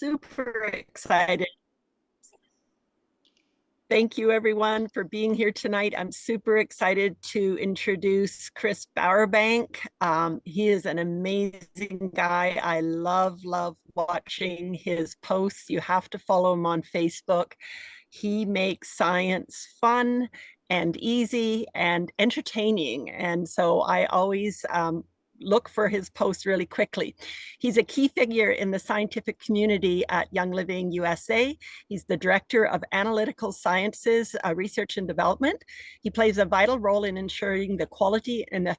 super excited. Thank you, everyone, for being here tonight. I'm super excited to introduce Chris Bowerbank. He is an amazing guy. I love watching his posts. You have to follow him on Facebook. He makes science fun and easy and entertaining. And so I always look for his posts really quickly. He's a key figure in the scientific community at Young Living USA. He's the Director of Analytical Sciences, Research and Development. He plays a vital role in ensuring the quality and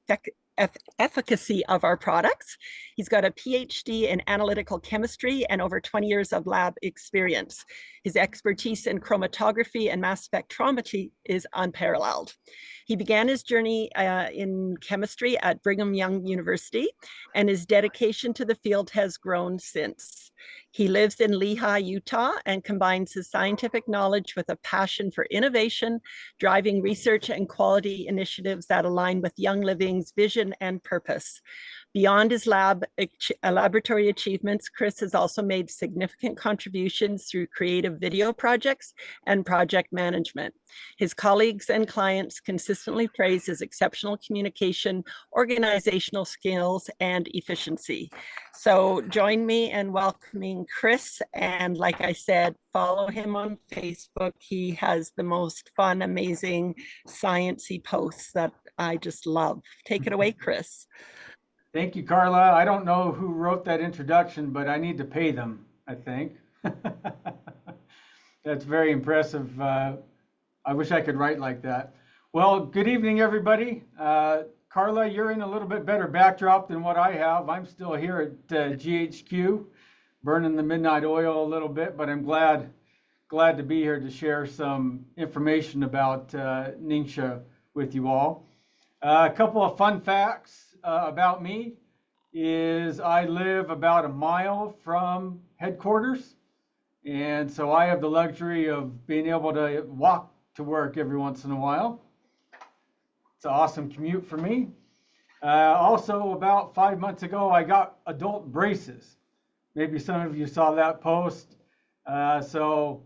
efficacy of our products. He's got a PhD in analytical chemistry and over 20 years of lab experience. His expertise in chromatography and mass spectrometry is unparalleled. He began his journey in chemistry at Brigham Young University, and his dedication to the field has grown since. He lives in Lehi, Utah, and combines his scientific knowledge with a passion for innovation, driving research and quality initiatives that align with Young Living's vision and purpose. Beyond his laboratory achievements, Chris has also made significant contributions through creative video projects and project management. His colleagues and clients consistently praise his exceptional communication, organizational skills, and efficiency. So join me in welcoming Chris. And like I said, follow him on Facebook. He has the most fun, amazing, sciencey posts that I just love. Take it away, Chris. Thank you, Carla. I don't know who wrote that introduction, but I need to pay them, I think. That's very impressive. I wish I could write like that. Well, good evening, everybody. Carla, you're in a little bit better backdrop than what I have. I'm still here at GHQ, burning the midnight oil a little bit, but I'm glad to be here to share some information about NingXia with you all. A couple of fun facts about me is I live about a mile from headquarters, and so I have the luxury of being able to walk to work every once in a while. It's an awesome commute for me. Also, about 5 months ago, I got adult braces. Maybe some of you saw that post. So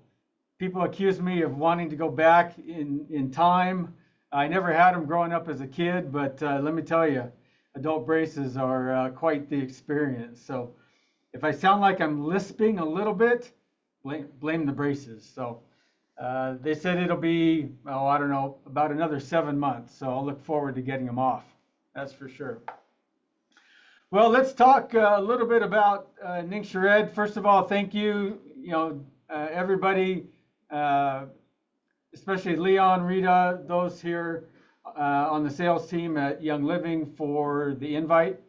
people accuse me of wanting to go back in time. I never had them growing up as a kid, but let me tell you, adult braces are quite the experience. So if I sound like I'm lisping a little bit, blame the braces. So they said it'll be, oh, I don't know, about another 7 months. So I'll look forward to getting them off. That's for sure. Well, let's talk a little bit about NingXia Red. First of all, thank you, everybody, especially Leon, Rita, those here on the sales team at Young Living for the invite.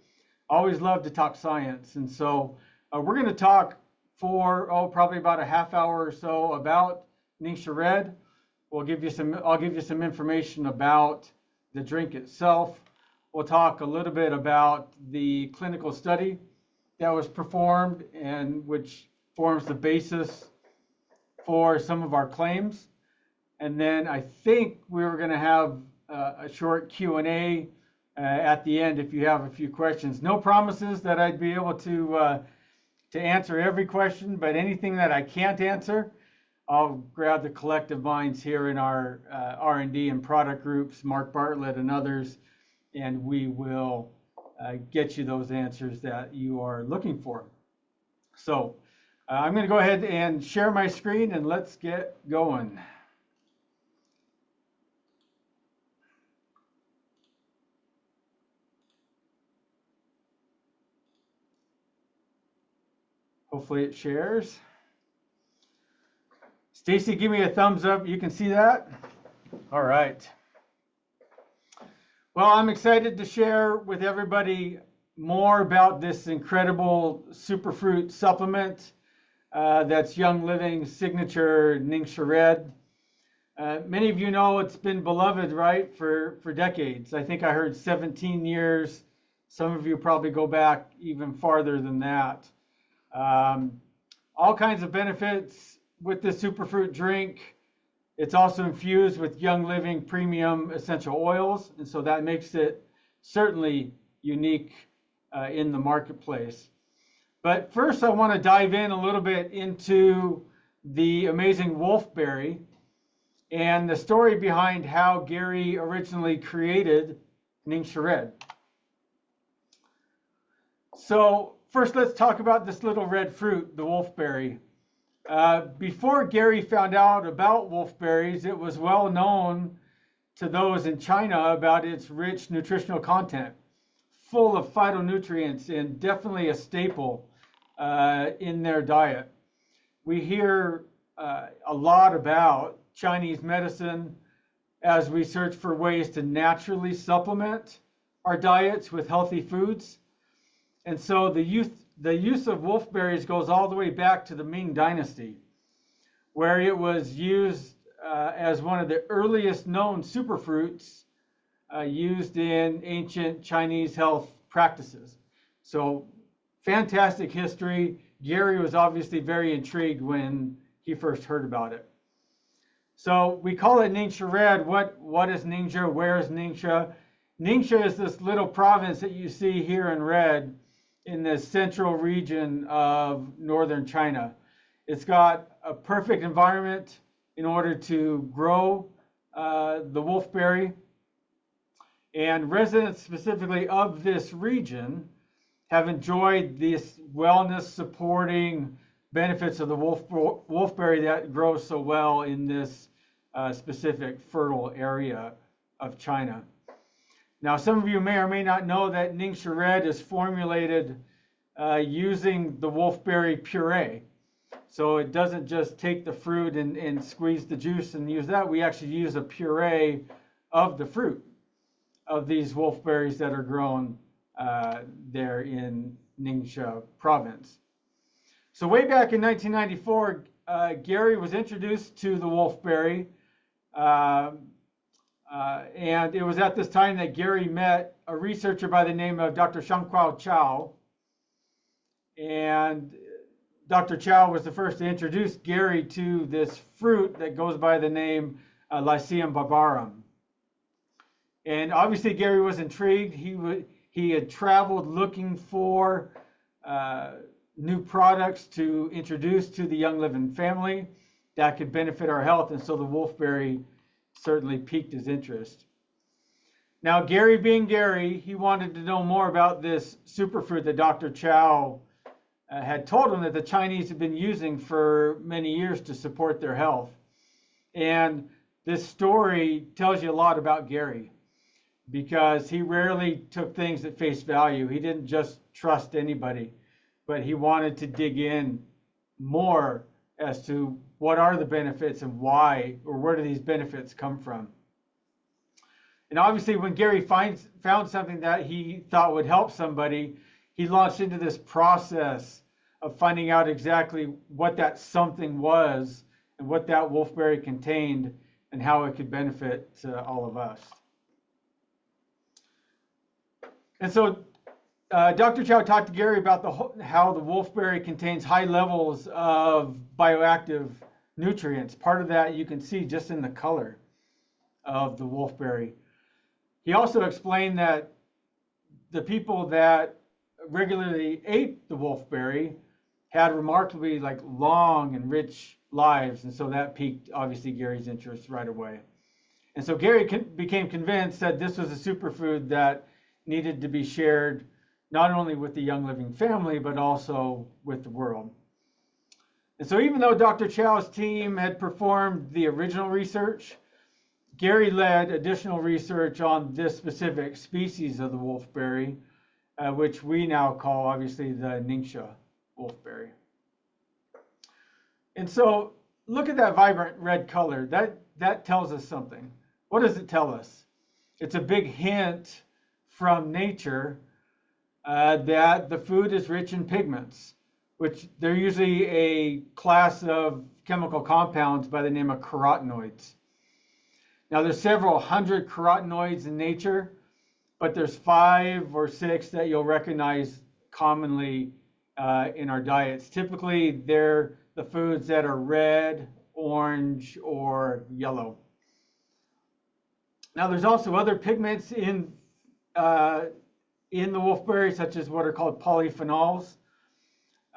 Always love to talk science. And so we're going to talk for, probably about a half hour or so about NingXia Red. I'll give you some information about the drink itself. We'll talk a little bit about the clinical study that was performed and which forms the basis for some of our claims. And then I think we were going to have a short Q&A at the end if you have a few questions. No promises that I'd be able to answer every question, but anything that I can't answer, I'll grab the collective minds here in our R&D and product groups, Mark Bartlett and others, and we will get you those answers that you are looking for. So I'm going to go ahead and share my screen and let's get going. Hopefully it shares. Stacy, give me a thumbs up. You can see that? All right. Well, I'm excited to share with everybody more about this incredible superfruit supplement that's Young Living's signature NingXia Red. Many of you know it's been beloved, right, for decades. I think I heard 17 years. Some of you probably go back even farther than that. All kinds of benefits with this superfruit drink. It's also infused with Young Living premium essential oils, and so that makes it certainly unique in the marketplace. But first, I want to dive in a little bit into the amazing wolfberry and the story behind how Gary originally created NingXia Red. So first, let's talk about this little red fruit, the wolfberry. Before Gary found out about wolfberries, it was well known to those in China about its rich nutritional content, full of phytonutrients and definitely a staple in their diet. We hear a lot about Chinese medicine as we search for ways to naturally supplement our diets with healthy foods. And so the use of wolfberries goes all the way back to the Ming Dynasty, where it was used as one of the earliest known superfruits used in ancient Chinese health practices. So fantastic history. Gary was obviously very intrigued when he first heard about it. So we call it NingXia Red. What is NingXia? Where is NingXia? NingXia is this little province that you see here in red in the central region of northern China. It's got a perfect environment in order to grow the wolfberry. And residents specifically of this region have enjoyed this wellness supporting benefits of the wolfberry that grows so well in this specific fertile area of China. Now, some of you may or may not know that NingXia Red is formulated using the wolfberry puree. So it doesn't just take the fruit and squeeze the juice and use that. We actually use a puree of the fruit of these wolfberries that are grown there in NingXia province. So way back in 1994, Gary was introduced to the wolfberry. And it was at this time that Gary met a researcher by the name of Dr. Shangquao Chow. And Dr. Chow was the first to introduce Gary to this fruit that goes by the name Lycium barbarum. And obviously Gary was intrigued. He had traveled looking for new products to introduce to the Young Living family that could benefit our health. And so the wolfberry certainly piqued his interest. Now, Gary being Gary, he wanted to know more about this superfruit that Dr. Chow had told him that the Chinese had been using for many years to support their health. And this story tells you a lot about Gary, because he rarely took things at face value. He didn't just trust anybody, but he wanted to dig in more as to what are the benefits and why, or where do these benefits come from. And obviously when Gary found something that he thought would help somebody, he launched into this process of finding out exactly what that something was and what that wolfberry contained and how it could benefit all of us. And so Dr. Chow talked to Gary about how the wolfberry contains high levels of bioactive nutrients. Part of that you can see just in the color of the wolfberry. He also explained that the people that regularly ate the wolfberry had remarkably long and rich lives, and so that piqued obviously Gary's interest right away. And so Gary became convinced that this was a superfood that needed to be shared not only with the Young Living family, but also with the world. And so even though Dr. Chow's team had performed the original research, Gary led additional research on this specific species of the wolfberry, which we now call obviously the NingXia wolfberry. And so look at that vibrant red color. That tells us something. What does it tell us? It's a big hint from nature that the food is rich in pigments, which they're usually a class of chemical compounds by the name of carotenoids. Now there's several hundred carotenoids in nature, but there's 5 or 6 that you'll recognize commonly in our diets. Typically they're the foods that are red, orange, or yellow. Now there's also other pigments in the wolfberry, such as what are called polyphenols.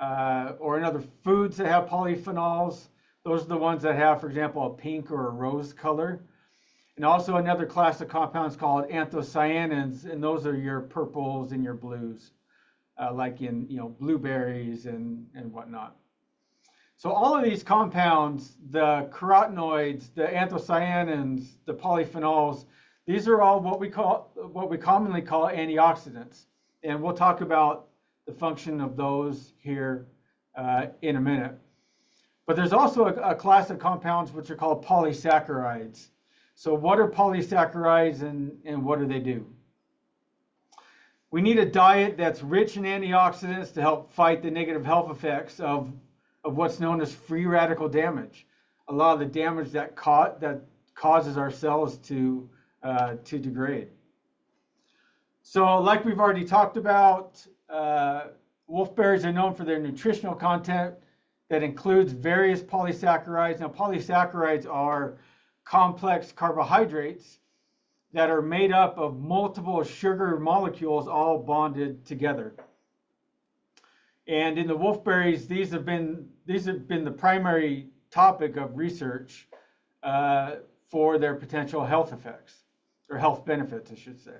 or in other foods that have polyphenols. Those are the ones that have, for example, a pink or a rose color. And also another class of compounds called anthocyanins, and those are your purples and your blues, like in blueberries and whatnot. So all of these compounds, the carotenoids, the anthocyanins, the polyphenols, these are all what we commonly call antioxidants, and we'll talk about the function of those here in a minute. But there's also a class of compounds which are called polysaccharides. So what are polysaccharides and what do they do? We need a diet that's rich in antioxidants to help fight the negative health effects of what's known as free radical damage. A lot of the damage that causes our cells to degrade. So like we've already talked about, wolfberries are known for their nutritional content that includes various polysaccharides. Now, polysaccharides are complex carbohydrates that are made up of multiple sugar molecules all bonded together. And in the wolfberries, these have been the primary topic of research for their potential health effects, or health benefits, I should say.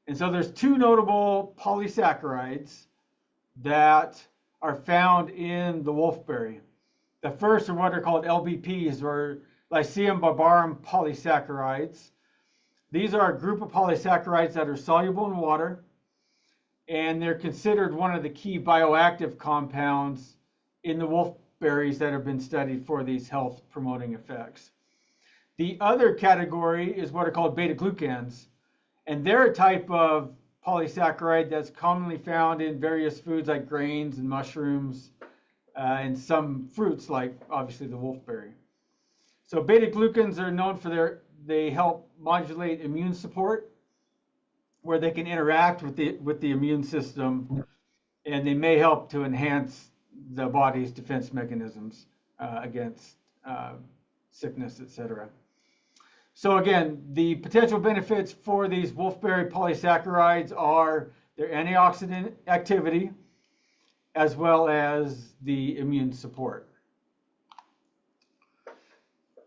And so there's two notable polysaccharides that are found in the wolfberry. The first are what are called LBPs, or Lycium barbarum polysaccharides. These are a group of polysaccharides that are soluble in water, and they're considered one of the key bioactive compounds in the wolfberries that have been studied for these health-promoting effects. The other category is what are called beta-glucans, and they're a type of polysaccharide that's commonly found in various foods like grains and mushrooms, and some fruits like obviously the wolfberry. So beta-glucans are known for they help modulate immune support, where they can interact with the immune system, and they may help to enhance the body's defense mechanisms against sickness, etc. So again, the potential benefits for these wolfberry polysaccharides are their antioxidant activity, as well as the immune support.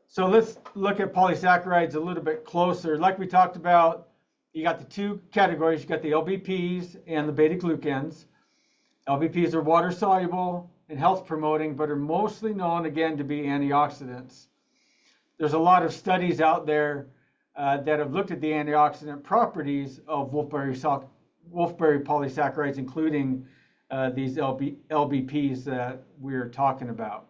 So let's look at polysaccharides a little bit closer. Like we talked about, you got the two categories. You got the LBPs and the beta-glucans. LBPs are water soluble and health promoting, but are mostly known again to be antioxidants. There's a lot of studies out there that have looked at the antioxidant properties of wolfberry polysaccharides, including these LBPs that we're talking about.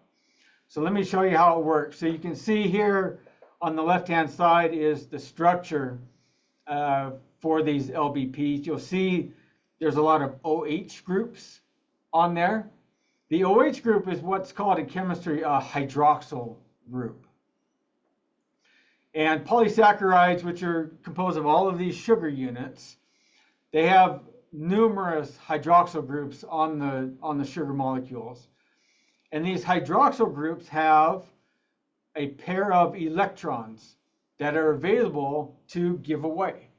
So let me show you how it works. So you can see here on the left-hand side is the structure for these LBPs. You'll see there's a lot of OH groups on there. The OH group is what's called in chemistry a hydroxyl group. And polysaccharides, which are composed of all of these sugar units, they have numerous hydroxyl groups on the sugar molecules. And these hydroxyl groups have a pair of electrons that are available to give away.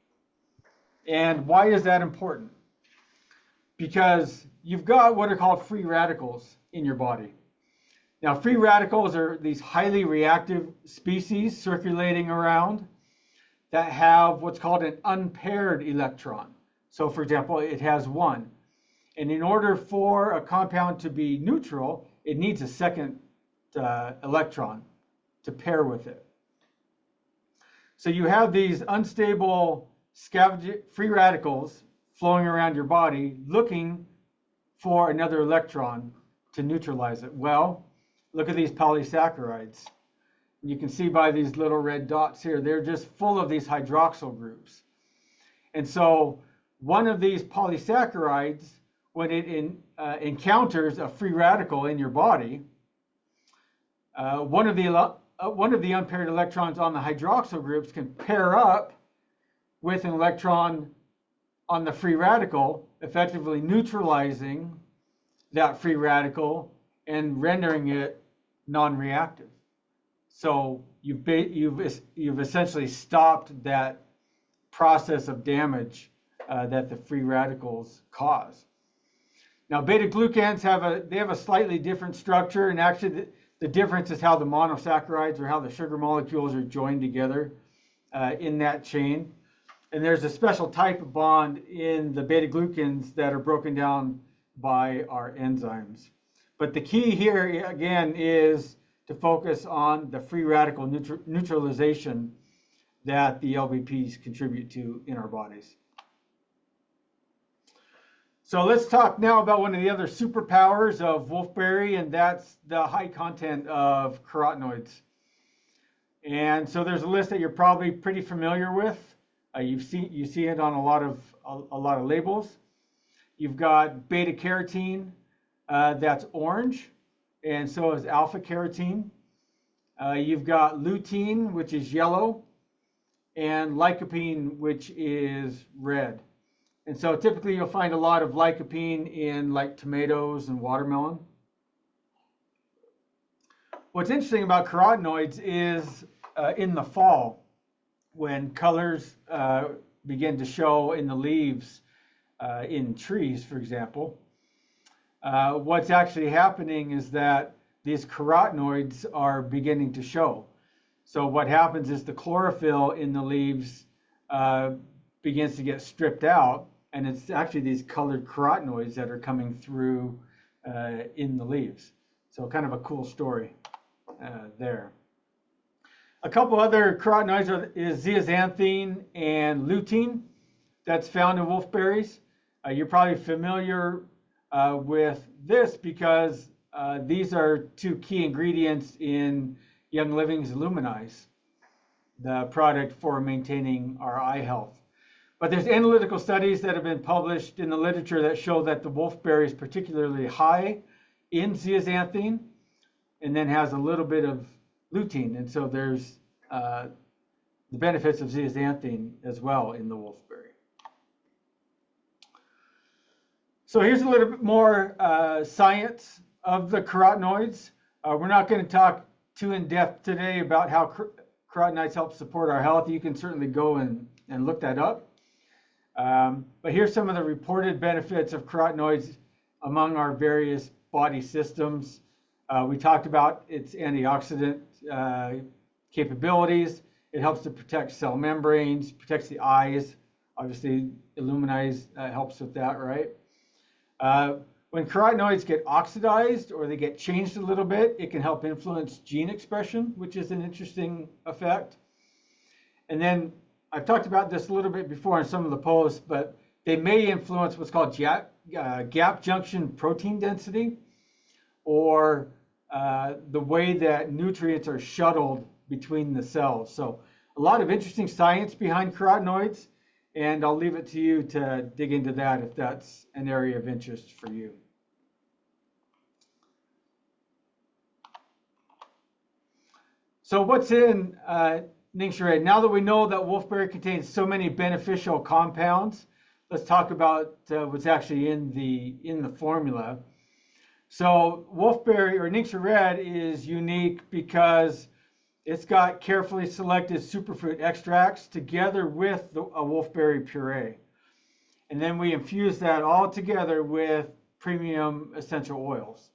And why is that important? Because you've got what are called free radicals in your body. Now, free radicals are these highly reactive species circulating around that have what's called an unpaired electron. So, for example, it has one. And in order for a compound to be neutral, it needs a second electron to pair with it. So you have these unstable free radicals flowing around your body looking for another electron to neutralize it. Well, look at these polysaccharides. You can see by these little red dots here, they're just full of these hydroxyl groups. And so one of these polysaccharides, when it encounters a free radical in your body, one of the unpaired electrons on the hydroxyl groups can pair up with an electron on the free radical, effectively neutralizing that free radical and rendering it non-reactive. So you've essentially stopped that process of damage that the free radicals cause. Now, beta-glucans have a slightly different structure, and actually the difference is how the monosaccharides or how the sugar molecules are joined together in that chain. And there's a special type of bond in the beta-glucans that are broken down by our enzymes. But the key here, again, is to focus on the free radical neutralization that the LBPs contribute to in our bodies. So let's talk now about one of the other superpowers of wolfberry, and that's the high content of carotenoids. And so there's a list that you're probably pretty familiar with. You see it on a lot of labels. You've got beta carotene, that's orange, and so is alpha carotene. You've got lutein, which is yellow, and lycopene, which is red. And so typically you'll find a lot of lycopene in like tomatoes and watermelon. What's interesting about carotenoids is in the fall, when colors begin to show in the leaves in trees, for example, what's actually happening is that these carotenoids are beginning to show. So what happens is the chlorophyll in the leaves begins to get stripped out, and it's actually these colored carotenoids that are coming through in the leaves. So kind of a cool story there. A couple other carotenoids is zeaxanthine and lutein that's found in wolfberries. You're probably familiar with this because these are two key ingredients in Young Living's Illuminize, the product for maintaining our eye health. But there's analytical studies that have been published in the literature that show that the wolfberry is particularly high in zeaxanthine and then has a little bit of lutein. And so there's the benefits of zeaxanthine as well in the wolfberry. So here's a little bit more science of the carotenoids. We're not going to talk too in depth today about how carotenoids help support our health. You can certainly go and look that up. But here's some of the reported benefits of carotenoids among our various body systems. We talked about its antioxidant capabilities. It helps to protect cell membranes, protects the eyes. Obviously, Illuminize helps with that, right? When carotenoids get oxidized or they get changed a little bit, it can help influence gene expression, which is an interesting effect. And then I've talked about this a little bit before in some of the posts, but they may influence what's called gap junction protein density, or the way that nutrients are shuttled between the cells. So a lot of interesting science behind carotenoids, and I'll leave it to you to dig into that if that's an area of interest for you. So what's in NingXia Red? Now that we know that wolfberry contains so many beneficial compounds, let's talk about what's actually in the formula. So wolfberry or NingXia Red is unique because it's got carefully selected superfruit extracts together with a wolfberry puree. And then we infuse that all together with premium essential oils.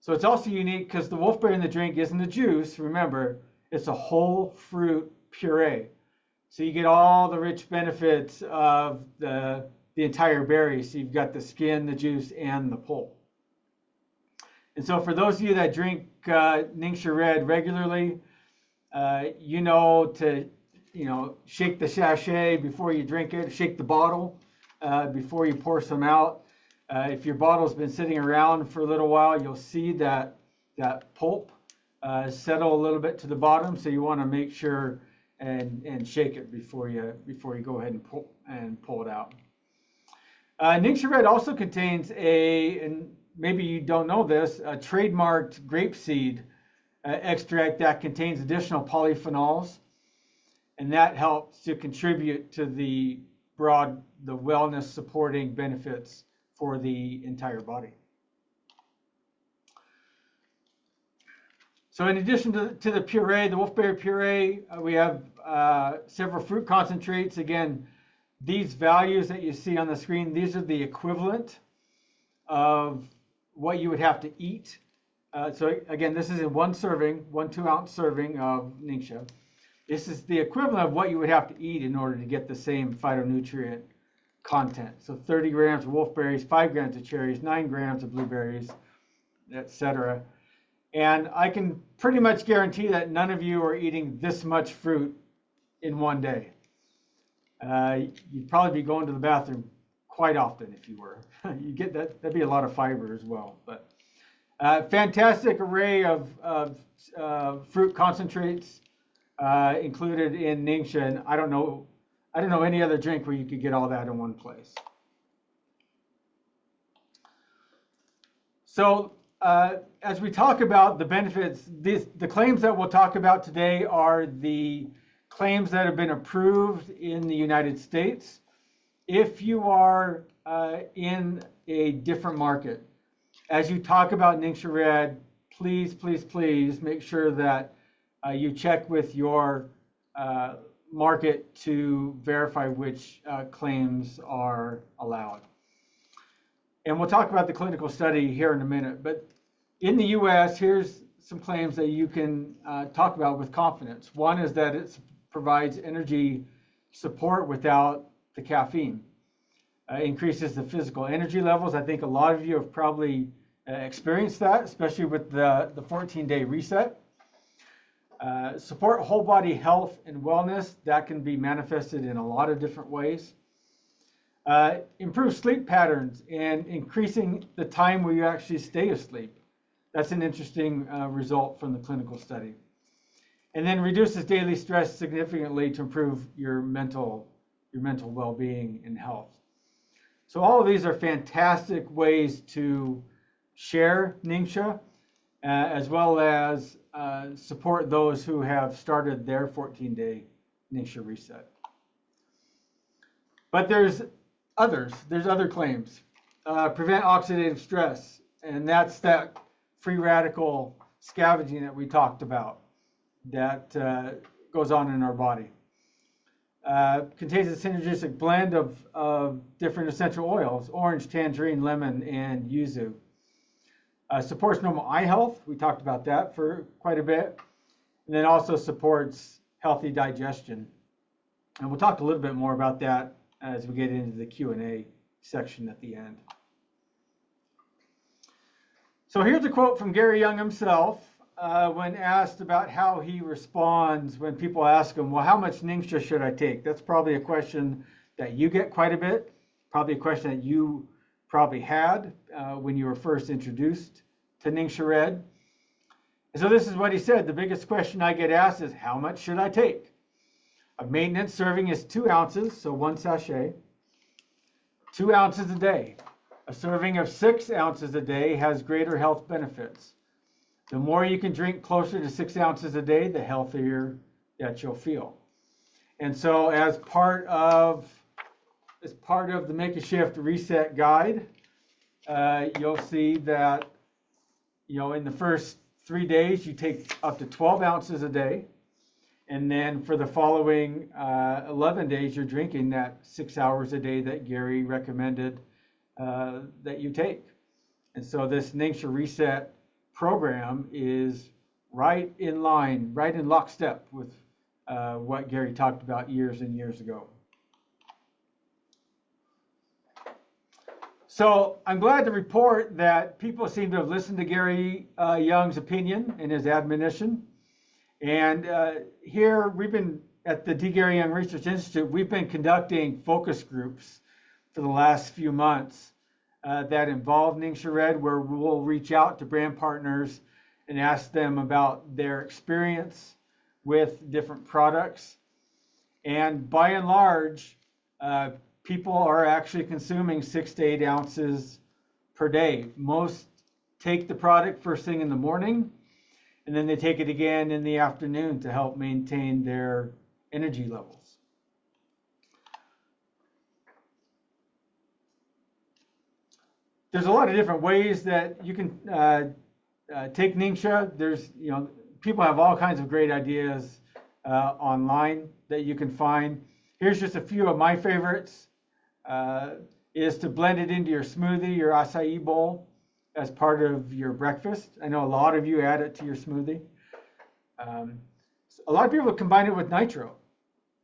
So it's also unique because the wolfberry in the drink isn't a juice. Remember, it's a whole fruit puree. So you get all the rich benefits of the entire berry. So you've got the skin, the juice, and the pulp. And so for those of you that drink NingXia Red regularly, you know to shake the sachet before you drink it, shake the bottle before you pour some out. If your bottle's been sitting around for a little while, you'll see that pulp settle a little bit to the bottom. So you want to make sure and shake it before you go ahead and pull it out. NingXia Red also contains and maybe you don't know this, a trademarked grapeseed extract that contains additional polyphenols, and that helps to contribute to the wellness supporting benefits for the entire body. So in addition to the puree, the wolfberry puree, we have several fruit concentrates. Again, these values that you see on the screen, these are the equivalent of what you would have to eat. So again, this is in one serving, 2-ounce serving of NingXia. This is the equivalent of what you would have to eat in order to get the same phytonutrient content. So 30 grams of wolfberries, 5 grams of cherries, 9 grams of blueberries, etc. And I can pretty much guarantee that none of you are eating this much fruit in one day. You'd probably be going to the bathroom quite often if you were. You get that, that'd be a lot of fiber as well. But fantastic array of fruit concentrates included in NingXia, and I don't know any other drink where you could get all that in one place. So as we talk about the benefits, the claims that we'll talk about today are the claims that have been approved in the United States. If you are in a different market, as you talk about NingXia Red, please, please, please make sure that you check with your market to verify which claims are allowed. And we'll talk about the clinical study here in a minute, but in the US, here's some claims that you can talk about with confidence. One is that it provides energy support without the caffeine. Increases the physical energy levels. I think a lot of you have probably experienced that, especially with the 14-day reset. Support whole body health and wellness. That can be manifested in a lot of different ways. Improve sleep patterns and increasing the time where you actually stay asleep. That's an interesting result from the clinical study. And then reduces daily stress significantly to improve your mental well-being and health. So all of these are fantastic ways to share NingXia, as well as support those who have started their 14-day NingXia reset. But there's other claims. Prevent oxidative stress, and that's that free radical scavenging that we talked about that goes on in our body. Contains a synergistic blend of different essential oils, orange, tangerine, lemon, and yuzu. Supports normal eye health. We talked about that for quite a bit. And then also supports healthy digestion. And we'll talk a little bit more about that as we get into the Q&A section at the end. So here's a quote from Gary Young himself when asked about how he responds when people ask him, well, how much NingXia should I take? That's probably a question that you get quite a bit, probably a question that you probably had when you were first introduced to NingXia Red. And so this is what he said. The biggest question I get asked is, how much should I take? A maintenance serving is 2 ounces, so 1 sachet, 2 ounces a day. A serving of 6 ounces a day has greater health benefits. The more you can drink closer to 6 ounces a day, the healthier that you'll feel. And so as part of the Make a Shift Reset Guide, you'll see that, in the first 3 days, you take up to 12 ounces a day. And then for the following 11 days, you're drinking that 6 hours a day that Gary recommended that you take. And so this NingXia Reset program is right in line, right in lockstep with what Gary talked about years and years ago. So I'm glad to report that people seem to have listened to Gary Young's opinion and his admonition. And here we've been at the D. Gary Young Research Institute, we've been conducting focus groups for the last few months that involve NingXia Red, where we'll reach out to brand partners and ask them about their experience with different products. And by and large, people are actually consuming 6 to 8 ounces per day. Most take the product first thing in the morning, and then they take it again in the afternoon to help maintain their energy levels. There's a lot of different ways that you can take NingXia. There's, people have all kinds of great ideas online that you can find. Here's just a few of my favorites. is to blend it into your smoothie, your acai bowl, as part of your breakfast. I know a lot of you add it to your smoothie. A lot of people combine it with nitro.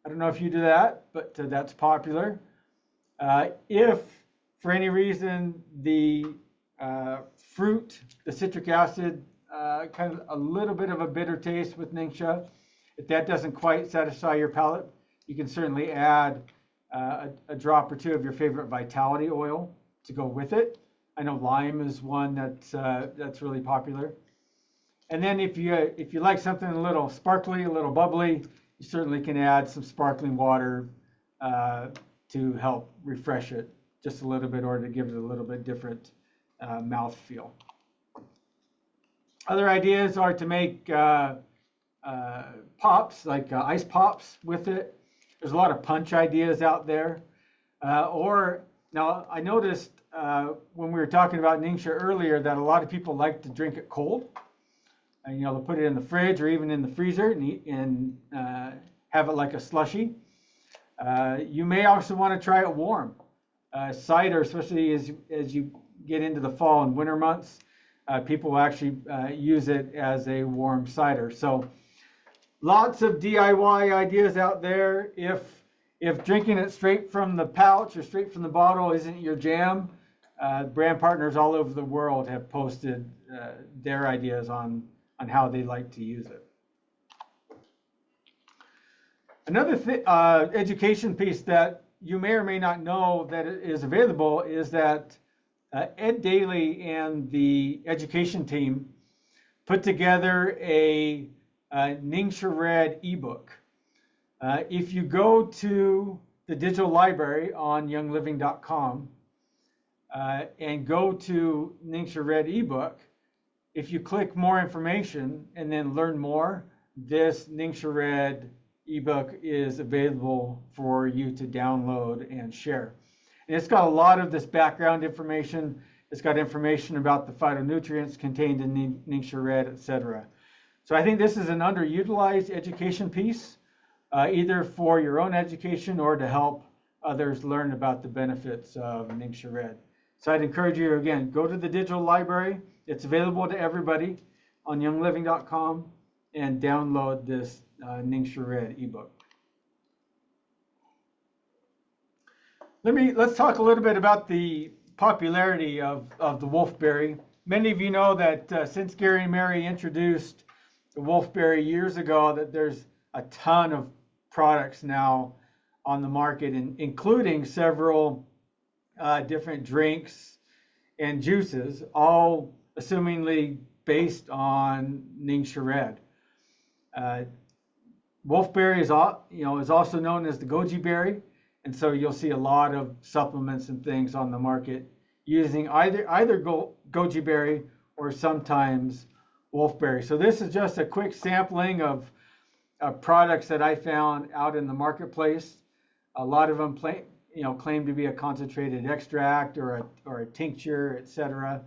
I don't know if you do that, but that's popular. If for any reason the fruit, the citric acid, kind of a little bit of a bitter taste with NingXia, if that doesn't quite satisfy your palate, you can certainly add a drop or two of your favorite vitality oil to go with it. I know lime is one that's really popular. And then if you like something a little sparkly, a little bubbly, you certainly can add some sparkling water to help refresh it just a little bit, or to give it a little bit different mouth feel. Other ideas are to make pops, like ice pops with it. There's a lot of punch ideas out there. Now I noticed when we were talking about NingXia earlier that a lot of people like to drink it cold. And, they'll put it in the fridge or even in the freezer and have it like a slushie. You may also want to try it warm. Cider, especially as you get into the fall and winter months, people will actually use it as a warm cider. So lots of DIY ideas out there. If drinking it straight from the pouch or straight from the bottle isn't your jam, brand partners all over the world have posted their ideas on how they like to use it. Another education piece that you may or may not know that is available is that Ed Daly and the education team put together a NingXia Red ebook. If you go to the digital library on youngliving.com and go to NingXia Red ebook, if you click more information and then learn more, this NingXia Red ebook is available for you to download and share. And it's got a lot of this background information. It's got information about the phytonutrients contained in NingXia Red, etc. So I think this is an underutilized education piece, either for your own education or to help others learn about the benefits of NingXia Red. So I'd encourage you, again, go to the digital library. It's available to everybody on youngliving.com and download this NingXia Red ebook. Let's talk a little bit about the popularity of the wolfberry. Many of you know that since Gary and Mary introduced the wolfberry years ago, that there's a ton of products now on the market, including several different drinks and juices, all assumingly based on NingXia Red. Wolfberry is also known as the goji berry, and so you'll see a lot of supplements and things on the market using either goji berry or sometimes wolfberry. So this is just a quick sampling of products that I found out in the marketplace. A lot of them claim to be a concentrated extract or a tincture, etc.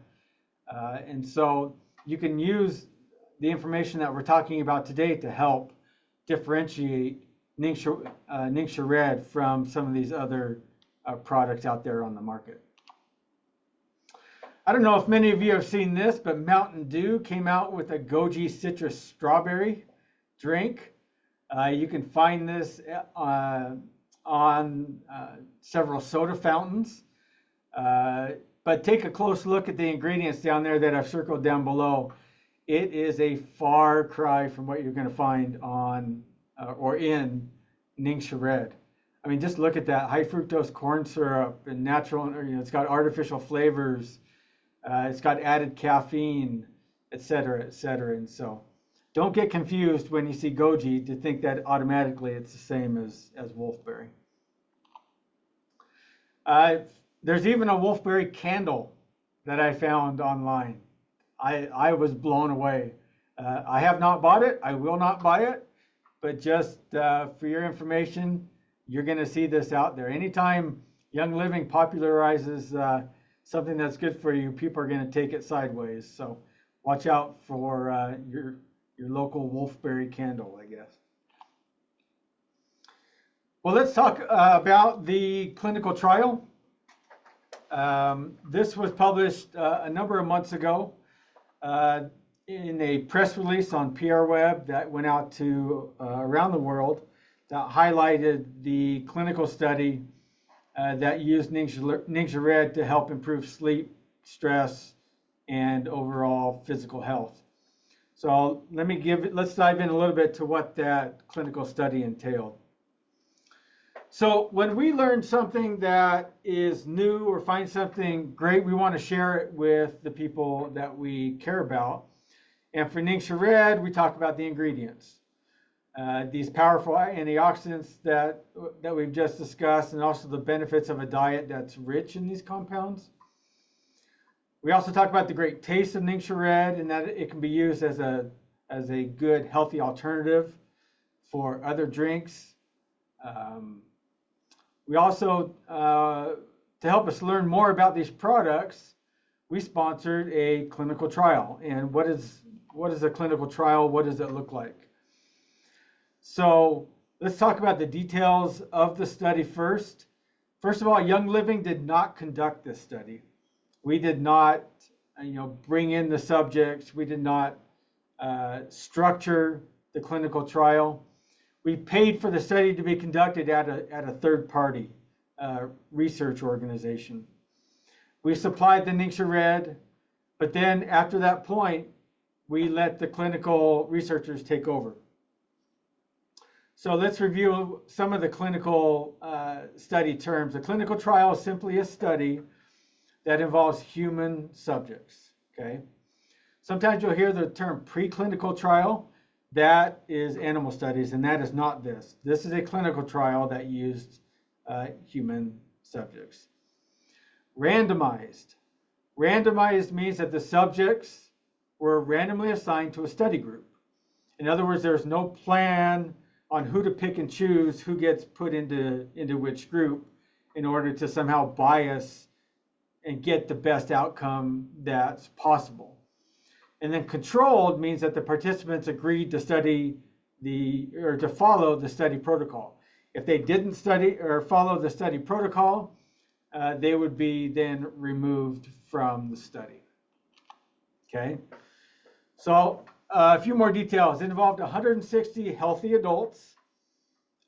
And so you can use the information that we're talking about today to help differentiate NingXia Red from some of these other products out there on the market. I don't know if many of you have seen this, but Mountain Dew came out with a goji citrus strawberry drink. You can find this on several soda fountains. But take a close look at the ingredients down there that I've circled down below. It is a far cry from what you're going to find on or in NingXia Red. I mean, just look at that high fructose corn syrup and natural, it's got artificial flavors. It's got added caffeine, etc., etc. And so don't get confused when you see goji to think that automatically it's the same as wolfberry. There's even a wolfberry candle that I found online. I was blown away. I have not bought it. I will not buy it. But just for your information, you're going to see this out there. Anytime Young Living popularizes something that's good for you, people are going to take it sideways. So watch out for your local wolfberry candle, I guess. Well, let's talk about the clinical trial. This was published a number of months ago in a press release on PR Web that went out to around the world that highlighted the clinical study that used NingXia Red to help improve sleep, stress, and overall physical health. So let's dive in a little bit to what that clinical study entailed. So when we learn something that is new or find something great, we want to share it with the people that we care about. And for NingXia Red, we talk about the ingredients. These powerful antioxidants that we've just discussed, and also the benefits of a diet that's rich in these compounds. We also talk about the great taste of NingXia Red and that it can be used as a good, healthy alternative for other drinks. We also, to help us learn more about these products, we sponsored a clinical trial. And what is a clinical trial? What does it look like? So let's talk about the details of the study first. First of all, Young Living did not conduct this study. We did not, bring in the subjects. We did not structure the clinical trial. We paid for the study to be conducted at a third-party research organization. We supplied the NingXia Red, but then after that point, we let the clinical researchers take over. So let's review some of the clinical study terms. A clinical trial is simply a study that involves human subjects, okay? Sometimes you'll hear the term preclinical trial. That is animal studies, and that is not this. This is a clinical trial that used human subjects. Randomized. Randomized means that the subjects were randomly assigned to a study group. In other words, there's no plan on who to pick and choose who gets put into which group in order to somehow bias and get the best outcome that's possible. And then controlled means that the participants agreed to to follow the study protocol. If they didn't study or follow the study protocol, they would be then removed from the study. Okay, so a few more details. It involved 160 healthy adults.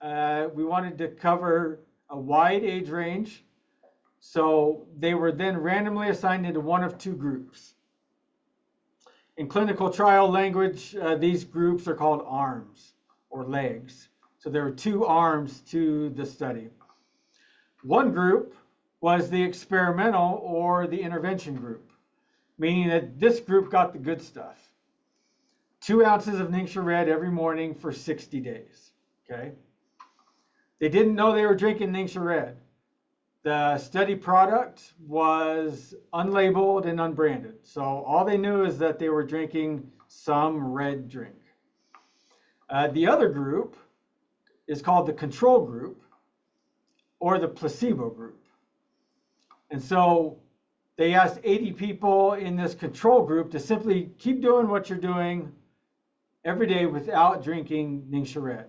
We wanted to cover a wide age range. So they were then randomly assigned into one of two groups. In clinical trial language, these groups are called arms or legs. So there were two arms to the study. One group was the experimental or the intervention group, meaning that this group got the good stuff. 2 ounces of NingXia Red every morning for 60 days, okay? They didn't know they were drinking NingXia Red. The study product was unlabeled and unbranded. So all they knew is that they were drinking some red drink. The other group is called the control group or the placebo group. And so they asked 80 people in this control group to simply keep doing what you're doing every day without drinking NingXia Red.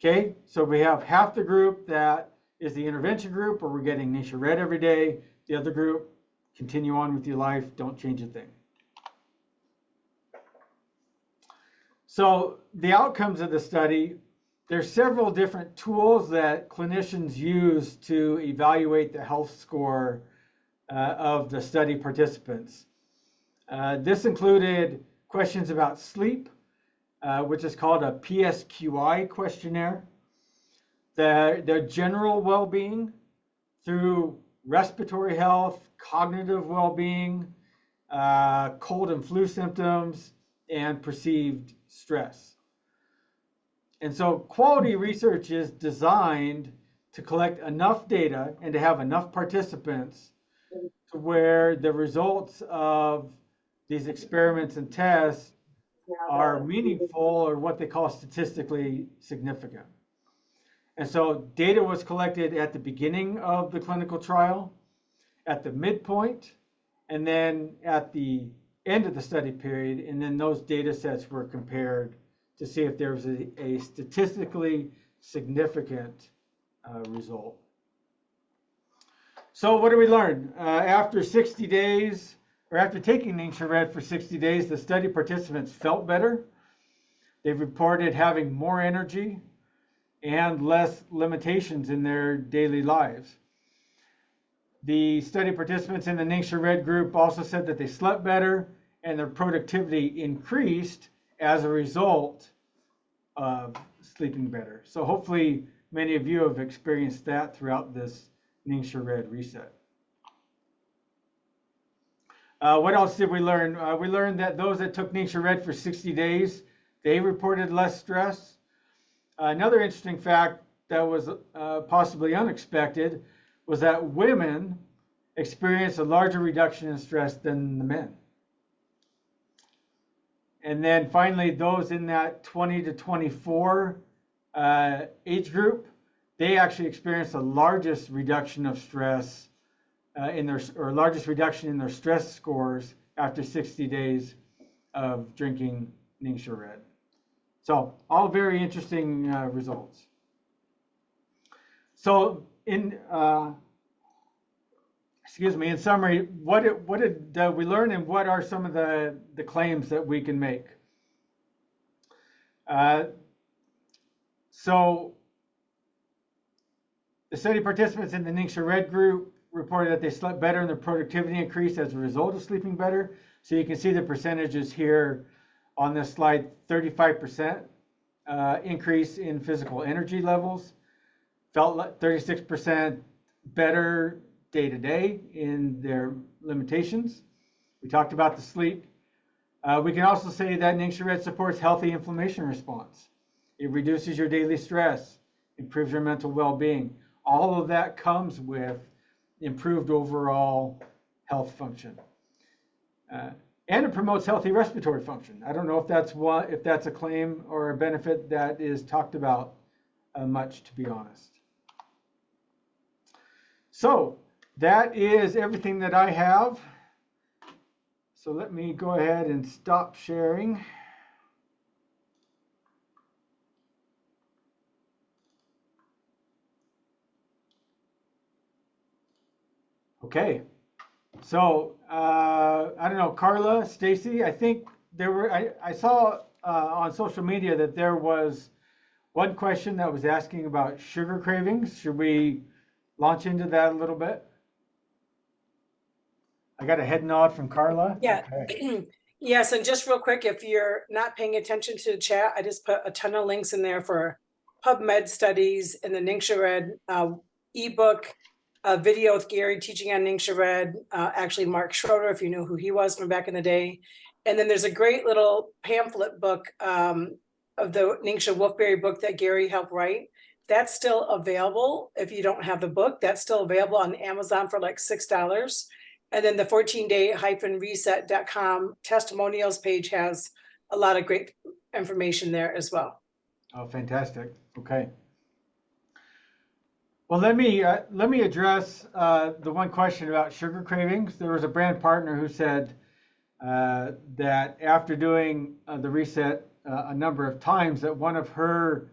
Okay, so we have half the group that is the intervention group, where we're getting NingXia Red every day. The other group, continue on with your life, don't change a thing. So the outcomes of the study, there's several different tools that clinicians use to evaluate the health score of the study participants. This included questions about sleep, which is called a PSQI questionnaire. Their general well-being through respiratory health, cognitive well-being, cold and flu symptoms, and perceived stress. And so quality research is designed to collect enough data and to have enough participants to where the results of these experiments and tests are meaningful or what they call statistically significant. And so data was collected at the beginning of the clinical trial, at the midpoint, and then at the end of the study period. And then those data sets were compared to see if there was a statistically significant result. So what do we learn? After 60 days, or after taking NingXia Red for 60 days, the study participants felt better. They've reported having more energy and less limitations in their daily lives. The study participants in the NingXia Red group also said that they slept better and their productivity increased as a result of sleeping better. So hopefully many of you have experienced that throughout this NingXia Red reset. What else did we learn? We learned that those that took NingXia Red for 60 days, they reported less stress. Another interesting fact that was possibly unexpected was that women experienced a larger reduction in stress than the men. And then finally, those in that 20 to 24 age group, they actually experienced the largest reduction of stress largest reduction in their stress scores after 60 days of drinking NingXia Red. So all very interesting results. So in summary, what did we learn, and what are some of the claims that we can make? So the study participants in the NingXia Red group reported that they slept better and their productivity increased as a result of sleeping better. So you can see the percentages here on this slide. 35% increase in physical energy levels, felt 36% better day to day in their limitations. We talked about the sleep. We can also say that NingXia Red supports healthy inflammation response. It reduces your daily stress, improves your mental well-being. All of that comes with improved overall health function. And it promotes healthy respiratory function. I don't know if that's a claim or a benefit that is talked about much, to be honest. So that is everything that I have. So let me go ahead and stop sharing. Okay, so I don't know, Carla, Stacy, I think I saw on social media that there was one question that was asking about sugar cravings. Should we launch into that a little bit? I got a head nod from Carla. Yeah. Okay. Yes, and just real quick, if you're not paying attention to the chat, I just put a ton of links in there for PubMed studies and the NingXia Red ebook, a video with Gary teaching on NingXia Red, actually Mark Schroeder, if you knew who he was from back in the day. And then there's a great little pamphlet book of the NingXia Wolfberry book that Gary helped write. That's still available. If you don't have the book, that's still available on Amazon for like $6. And then the 14day-reset.com testimonials page has a lot of great information there as well. Oh, fantastic. Okay. Well, let me address the one question about sugar cravings. There was a brand partner who said that after doing the reset a number of times, that one of her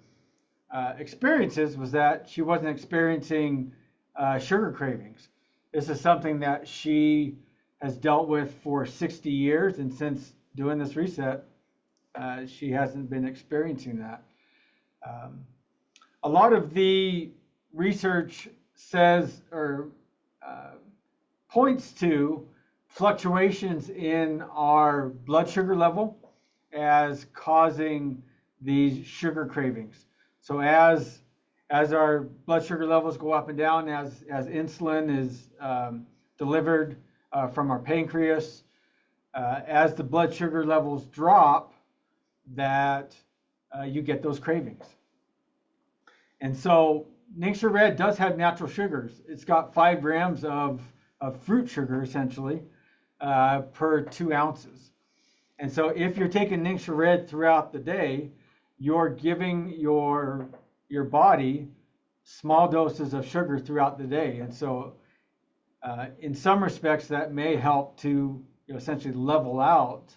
experiences was that she wasn't experiencing sugar cravings. This is something that she has dealt with for 60 years, and since doing this reset, she hasn't been experiencing that. A lot of the research says or points to fluctuations in our blood sugar level as causing these sugar cravings. So as our blood sugar levels go up and down, as insulin is delivered from our pancreas, as the blood sugar levels drop, that you get those cravings. And so NingXia Red does have natural sugars. It's got 5 grams of fruit sugar, essentially, per 2 ounces. And so if you're taking NingXia Red throughout the day, you're giving your body small doses of sugar throughout the day. And so in some respects, that may help to essentially level out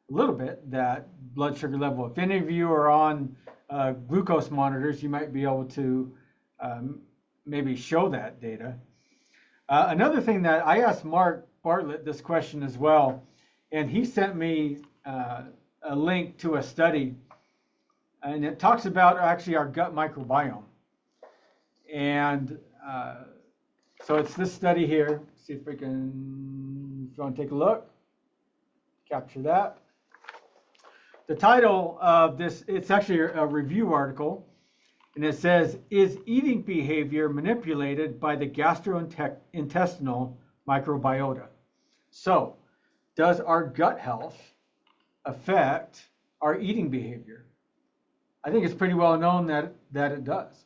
a little bit that blood sugar level. If any of you are on glucose monitors, you might be able to maybe show that data. Another thing that I asked Mark Bartlett this question as well, and he sent me a link to a study, and it talks about actually our gut microbiome. And so it's this study here. See if we can, if you want to take a look, capture that. The title of this, it's actually a review article, and it says, is eating behavior manipulated by the gastrointestinal microbiota? So, does our gut health affect our eating behavior? I think it's pretty well known that it does.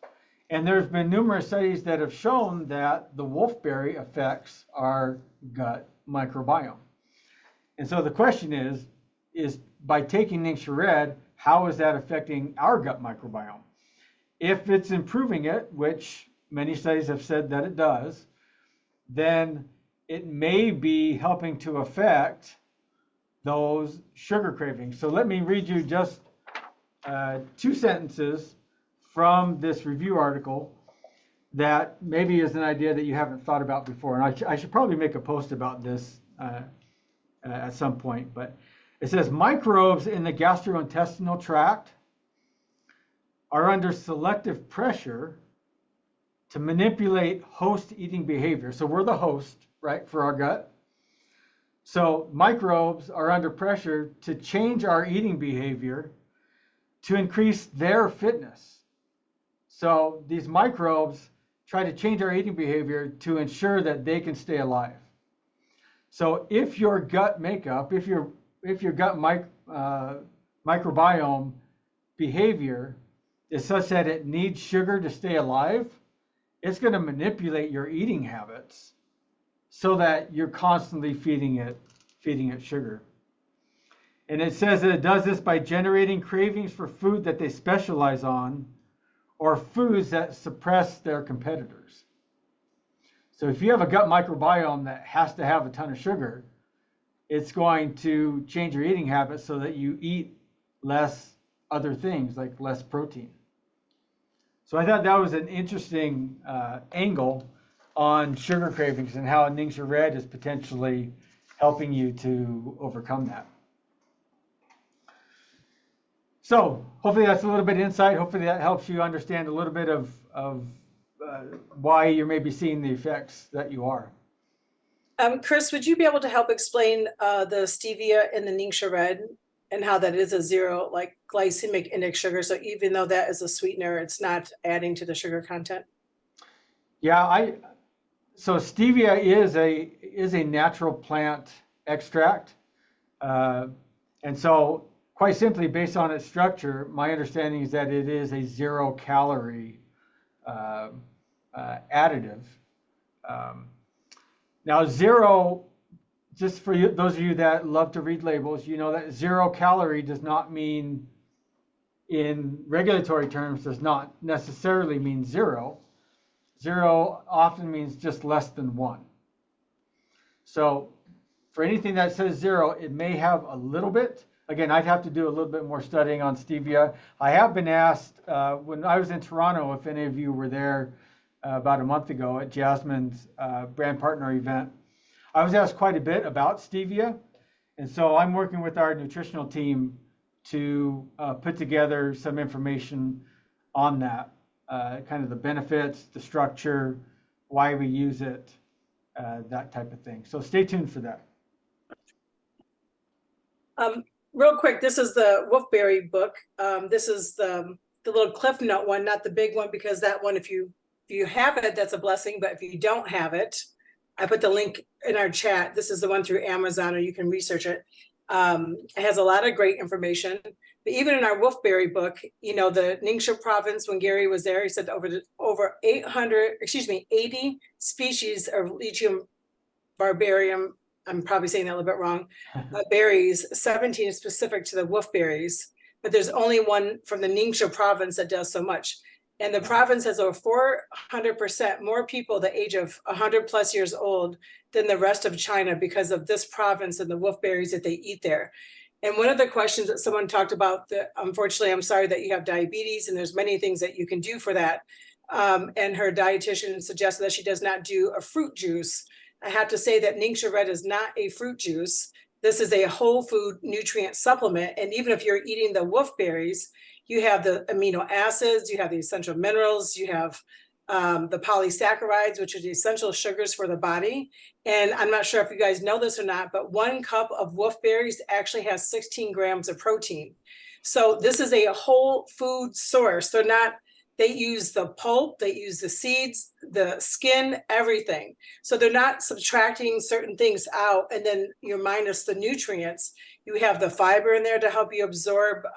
And there's been numerous studies that have shown that the wolfberry affects our gut microbiome. And so the question is by taking NingXia Red, how is that affecting our gut microbiome? If it's improving it, which many studies have said that it does, then it may be helping to affect those sugar cravings. So let me read you just 2 sentences from this review article that maybe is an idea that you haven't thought about before. And I should probably make a post about this at some point, but it says microbes in the gastrointestinal tract are under selective pressure to manipulate host eating behavior. So we're the host, right, for our gut. So microbes are under pressure to change our eating behavior to increase their fitness. So these microbes try to change our eating behavior to ensure that they can stay alive. So if your gut makeup, if your gut microbiome behavior is such that it needs sugar to stay alive, it's going to manipulate your eating habits so that you're constantly feeding it sugar. And it says that it does this by generating cravings for food that they specialize on or foods that suppress their competitors. So if you have a gut microbiome that has to have a ton of sugar, it's going to change your eating habits so that you eat less other things, like less protein. So I thought that was an interesting angle on sugar cravings and how NingXia Red is potentially helping you to overcome that. So hopefully that's a little bit of insight. Hopefully that helps you understand a little bit of why you're maybe seeing the effects that you are. Chris, would you be able to help explain the stevia in the NingXia Red and how that is a 0 like glycemic index sugar? So even though that is a sweetener, it's not adding to the sugar content. Yeah, so stevia is a natural plant extract, and so quite simply, based on its structure, my understanding is that it is a 0-calorie additive. Now, 0, just for you, those of you that love to read labels, you know that 0-calorie does not mean, in regulatory terms, does not necessarily mean 0. 0 often means just less than 1. So for anything that says 0, it may have a little bit. Again, I'd have to do a little bit more studying on stevia. I have been asked when I was in Toronto, if any of you were there about a month ago at Jasmine's brand partner event, I was asked quite a bit about stevia. And so I'm working with our nutritional team to put together some information on that, kind of the benefits, the structure, why we use it, that type of thing. So stay tuned for that. Real quick, this is the Wolfberry book. This is the little Cliff Note one, not the big one, because that one, if you have it, that's a blessing. But if you don't have it, I put the link in our chat. This is the one through Amazon, or you can research it. It has a lot of great information. But even in our Wolfberry book, you know, the Ningxia province, when Gary was there, he said over 80 species of Lechium barbarium, I'm probably saying that a little bit wrong, berries, 17 is specific to the wolfberries, but there's only one from the Ningxia province that does so much. And the province has over 400% more people the age of 100 plus years old than the rest of China because of this province and the wolfberries that they eat there. And one of the questions that someone talked about, that unfortunately, I'm sorry that you have diabetes, and there's many things that you can do for that. and her dietitian suggested that she does not do a fruit juice. I have to say that NingXia Red is not a fruit juice. This is a whole food nutrient supplement. And even if you're eating the wolfberries, you have the amino acids, you have the essential minerals, you have the polysaccharides, which are the essential sugars for the body. And I'm not sure if you guys know this or not, but 1 cup of wolfberries actually has 16 grams of protein. So this is a whole food source. They use the pulp, they use the seeds, the skin, everything. So they're not subtracting certain things out and then you're minus the nutrients. You have the fiber in there to help you absorb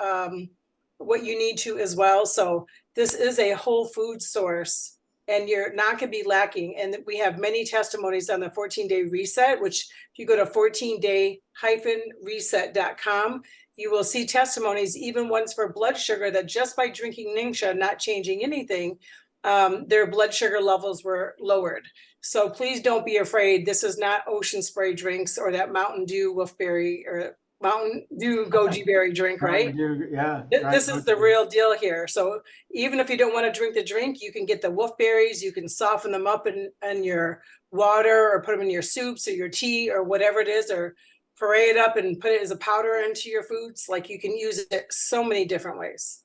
what you need to as well. So this is a whole food source and you're not going to be lacking. And we have many testimonies on the 14-day reset, which if you go to 14day-reset.com, you will see testimonies, even ones for blood sugar, that just by drinking NingXia, not changing anything, their blood sugar levels were lowered. So please don't be afraid. This is not ocean spray drinks or that Mountain Dew wolfberry or Mountain Dew goji berry drink, right? Yeah. This is the real deal here. So even if you don't want to drink the drink, you can get the wolfberries, you can soften them up in your water or put them in your soups or your tea or whatever it is, or puree it up and put it as a powder into your foods. Like, you can use it so many different ways.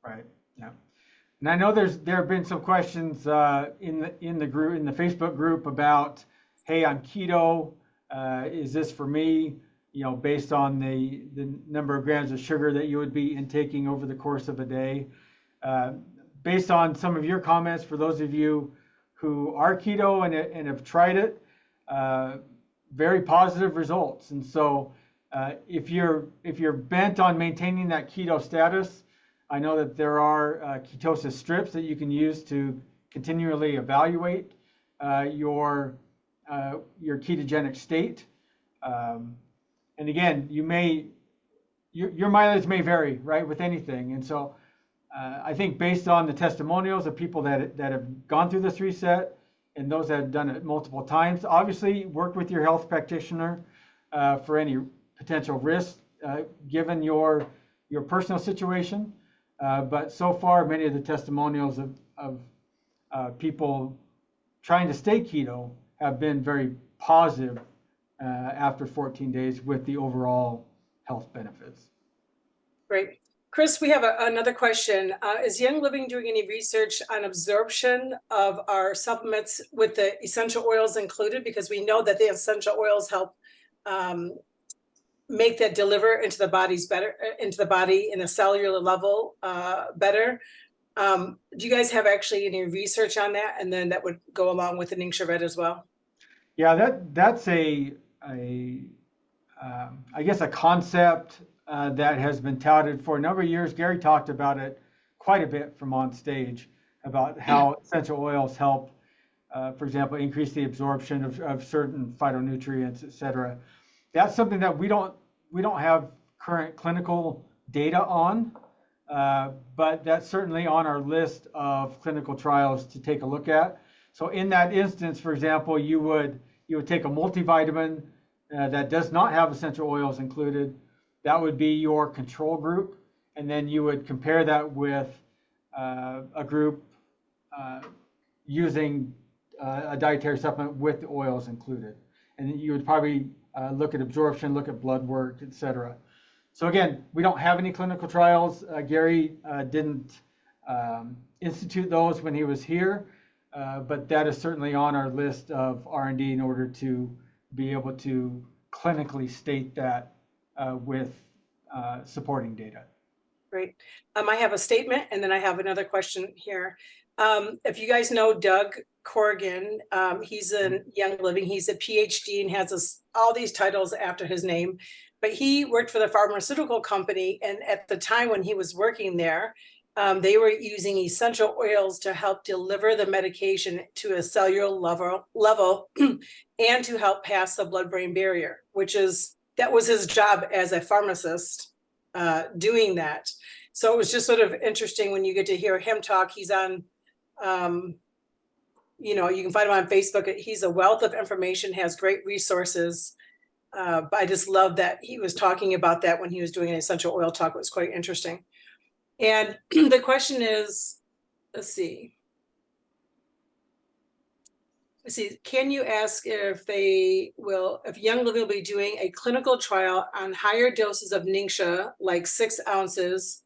Right. Yeah. And I know there have been some questions in the group, in the Facebook group, about, hey, I'm keto. Is this for me? You know, based on the number of grams of sugar that you would be intaking over the course of a day. Based on some of your comments, for those of you who are keto and have tried it, very positive results. And so if you're bent on maintaining that keto status, I know that there are ketosis strips that you can use to continually evaluate your ketogenic state. And again, your mileage may vary, right, with anything. And so I think based on the testimonials of people that have gone through this reset and those that have done it multiple times, obviously work with your health practitioner for any potential risks given your personal situation. But so far, many of the testimonials of people trying to stay keto have been very positive after 14 days with the overall health benefits. Great. Chris, we have another question. Is Young Living doing any research on absorption of our supplements with the essential oils included? Because we know that the essential oils help make that deliver into the body in a cellular level better. Do you guys have actually any research on that? And then that would go along with the NingXia Red as well? Yeah, that's I guess a concept that has been touted for a number of years. Gary talked about it quite a bit from on stage about how essential oils help, for example, increase the absorption of certain phytonutrients, et cetera. That's something that we don't have current clinical data on, but that's certainly on our list of clinical trials to take a look at. So in that instance, for example, you would take a multivitamin that does not have essential oils included. That would be your control group, and then you would compare that with a group using a dietary supplement with the oils included. And you would probably look at absorption, look at blood work, et cetera. So again, we don't have any clinical trials. Gary didn't institute those when he was here, but that is certainly on our list of R&D in order to be able to clinically state that with supporting data. Great. I have a statement and then I have another question here. If you guys know Doug Corrigan, he's in Young Living. He's a PhD and has all these titles after his name, but he worked for the pharmaceutical company. And at the time when he was working there, they were using essential oils to help deliver the medication to a cellular level and to help pass the blood-brain barrier, that was his job as a pharmacist doing that. So it was just sort of interesting when you get to hear him talk. He's on, you can find him on Facebook. He's a wealth of information, has great resources. But I just love that he was talking about that when he was doing an essential oil talk. It was quite interesting. And the question is, let's see. let's see, can you ask if Young Living will be doing a clinical trial on higher doses of NingXia, like 6 ounces?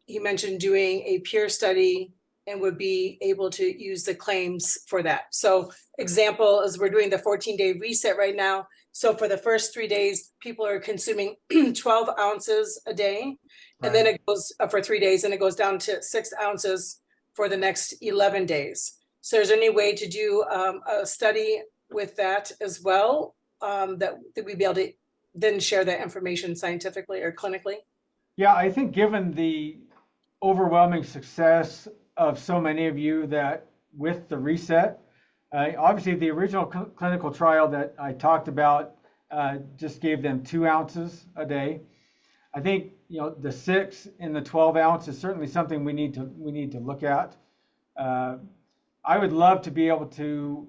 He mentioned doing a peer study and would be able to use the claims for that. So example is we're doing the 14-day reset right now. So for the first 3 days, people are consuming 12 ounces a day. And then it goes for 3 days and it goes down to 6 ounces for the next 11 days. So is there any way to do a study with that as well, that we'd be able to then share that information scientifically or clinically? Yeah, I think given the overwhelming success of so many of you that with the reset, obviously the original clinical trial that I talked about just gave them 2 ounces a day. I think the 6 and the 12 ounce is certainly something we need to look at. I would love to be able to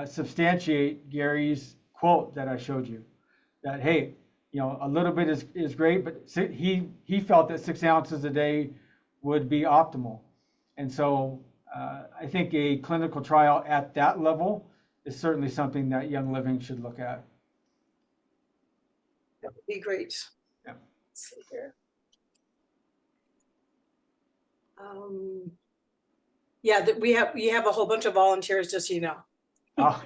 substantiate Gary's quote that I showed you, that hey, a little bit is great, but he felt that 6 ounces a day would be optimal. And so I think a clinical trial at that level is certainly something that Young Living should look at. That would be great. Yeah. Let's see here. Yeah, we have a whole bunch of volunteers, just so you know. Oh.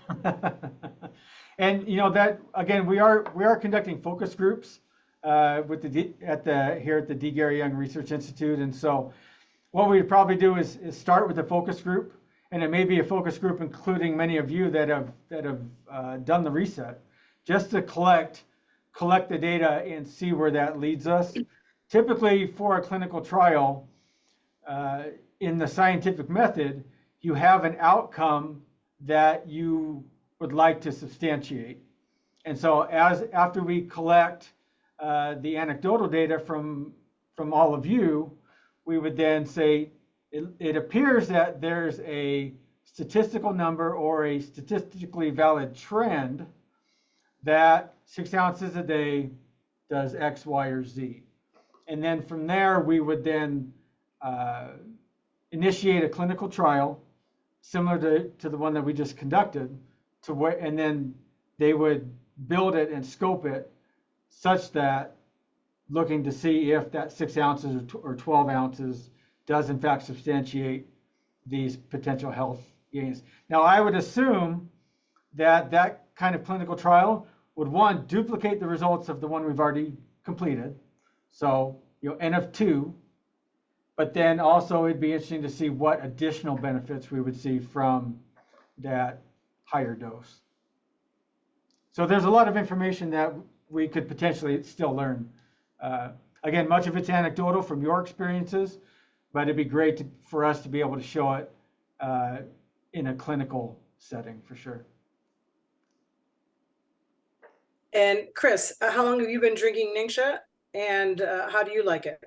And that again, we are conducting focus groups with here at the D. Gary Young Research Institute, and so what we'd probably do is start with a focus group, and it may be a focus group including many of you that have done the reset, just to collect the data and see where that leads us. Typically, for a clinical trial, in the scientific method, you have an outcome that you would like to substantiate. And so after we collect the anecdotal data from all of you, we would then say it appears that there's a statistical number or a statistically valid trend that 6 ounces a day does X, Y, or Z. And then from there, we would then initiate a clinical trial similar to the one that we just conducted, and then they would build it and scope it such that looking to see if that 6 ounces or 12 ounces does in fact substantiate these potential health gains. Now, I would assume that kind of clinical trial would, one, duplicate the results of the one we've already completed. So, N of 2, but then also it'd be interesting to see what additional benefits we would see from that higher dose. So there's a lot of information that we could potentially still learn. Again, much of it's anecdotal from your experiences, but it'd be great for us to be able to show it in a clinical setting for sure. And Chris, how long have you been drinking NingXia, and how do you like it?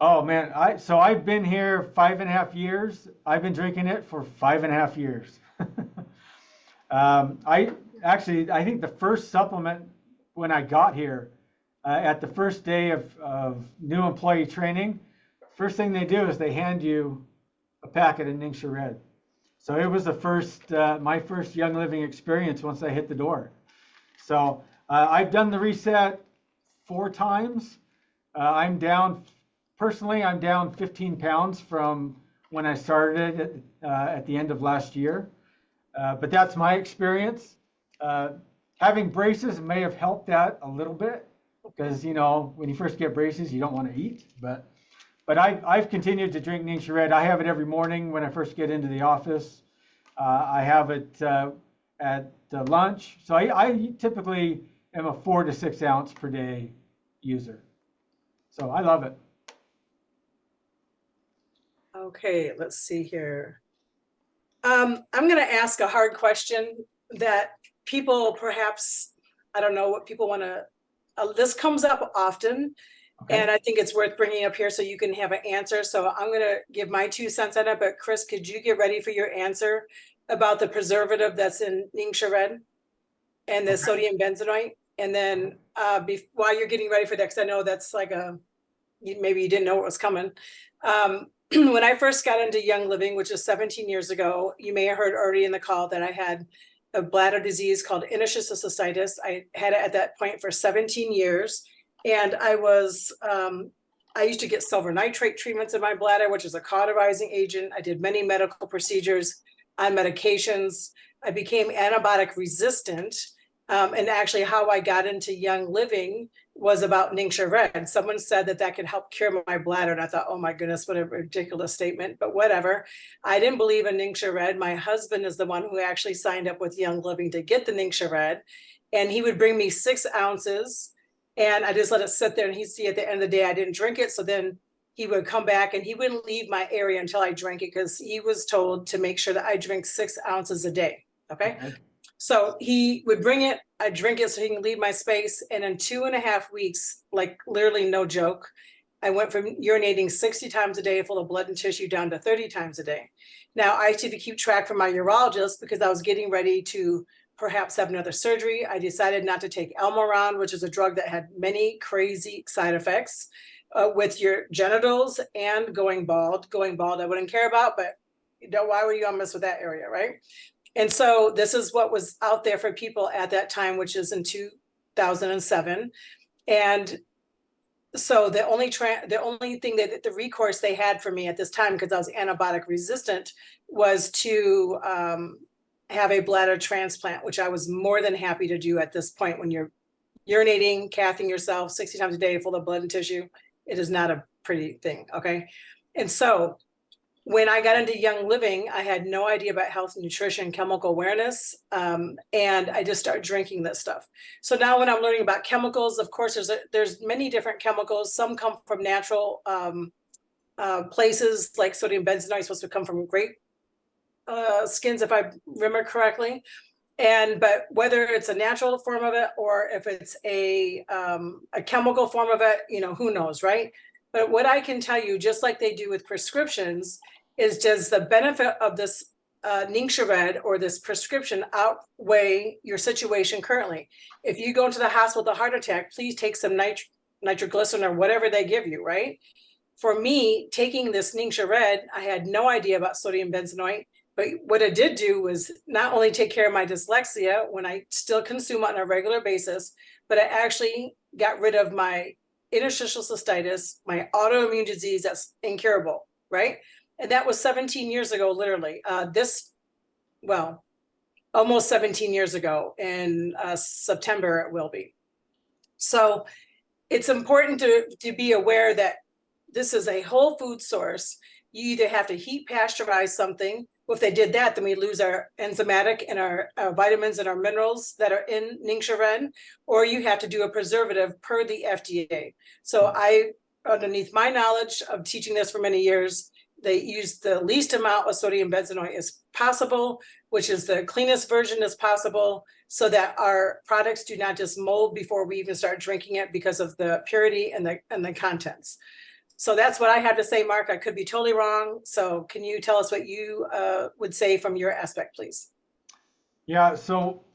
Oh man, so I've been here 5.5 years. I've been drinking it for 5.5 years. I think the first supplement when I got here, at the first day of new employee training, first thing they do is they hand you a packet of NingXia Red. So it was the my first Young Living experience once I hit the door. So I've done the reset 4 times. I'm down 15 pounds from when I started it at the end of last year. But that's my experience. Having braces may have helped that a little bit, because when you first get braces, you don't want to eat. But I've continued to drink NingXia Red. I have it every morning when I first get into the office. I have it at lunch. So I typically am a 4 to 6 ounce per day user. So I love it. Okay, let's see here. I'm going to ask a hard question that people perhaps, I don't know what people want to, this comes up often. Okay. And I think it's worth bringing up here so you can have an answer. So I'm going to give my 2 cents on it, but Chris, could you get ready for your answer about the preservative that's in NingXia Red and the sodium benzoate? And then while you're getting ready for that, because I know that's like maybe you didn't know what was coming. when I first got into Young Living, which is 17 years ago, you may have heard already in the call that I had a bladder disease called interstitial cystitis. I had it at that point for 17 years. And I used to get silver nitrate treatments in my bladder, which is a cauterizing agent. I did many medical procedures on medications. I became antibiotic resistant. And actually how I got into Young Living was about NingXia Red. Someone said that could help cure my bladder. And I thought, oh my goodness, what a ridiculous statement, but whatever. I didn't believe in NingXia Red. My husband is the one who actually signed up with Young Living to get the NingXia Red. And he would bring me 6 ounces and I just let it sit there, and he'd see at the end of the day, I didn't drink it. So then he would come back and he wouldn't leave my area until I drank it, because he was told to make sure that I drink 6 ounces a day. Okay. So he would bring it, I drink it so he can leave my space. And in 2.5 weeks, like literally no joke, I went from urinating 60 times a day full of blood and tissue down to 30 times a day. Now I used to keep track from my urologist because I was getting ready to perhaps have another surgery. I decided not to take Elmoron, which is a drug that had many crazy side effects with your genitals and going bald. Going bald, I wouldn't care about, but why would you mess with that area, right? And so this is what was out there for people at that time, which is in 2007. And so the only thing that the recourse they had for me at this time, because I was antibiotic resistant, was to have a bladder transplant, which I was more than happy to do at this point. When you're urinating, cathing yourself 60 times a day full of blood and tissue, it is not a pretty thing, okay? And so when I got into Young Living, I had no idea about health and nutrition, chemical awareness, and I just started drinking this stuff. So now when I'm learning about chemicals, of course, there's many different chemicals. Some come from natural places, like sodium benzoate is supposed to come from grape skins, if I remember correctly. But whether it's a natural form of it or if it's a chemical form of it, who knows, right? But what I can tell you, just like they do with prescriptions, is does the benefit of this NingXia Red or this prescription outweigh your situation currently? If you go into the hospital with a heart attack, please take some nitroglycerin or whatever they give you, right? For me, taking this NingXia Red, I had no idea about sodium benzoate, but what it did do was not only take care of my dyslexia when I still consume it on a regular basis, but it actually got rid of my interstitial cystitis, my autoimmune disease that's incurable, right? And that was 17 years ago, literally. Almost 17 years ago. In September, it will be. So it's important to be aware that this is a whole food source. You either have to heat pasteurize something. Well, if they did that, then we lose our enzymatic and our vitamins and our minerals that are in NingXia Red, or you have to do a preservative per the FDA. So underneath my knowledge of teaching this for many years, they use the least amount of sodium benzoate as possible, which is the cleanest version as possible, so that our products do not just mold before we even start drinking it because of the purity and the contents. So that's what I have to say, Mark. I could be totally wrong. So can you tell us what you would say from your aspect, please? Yeah, so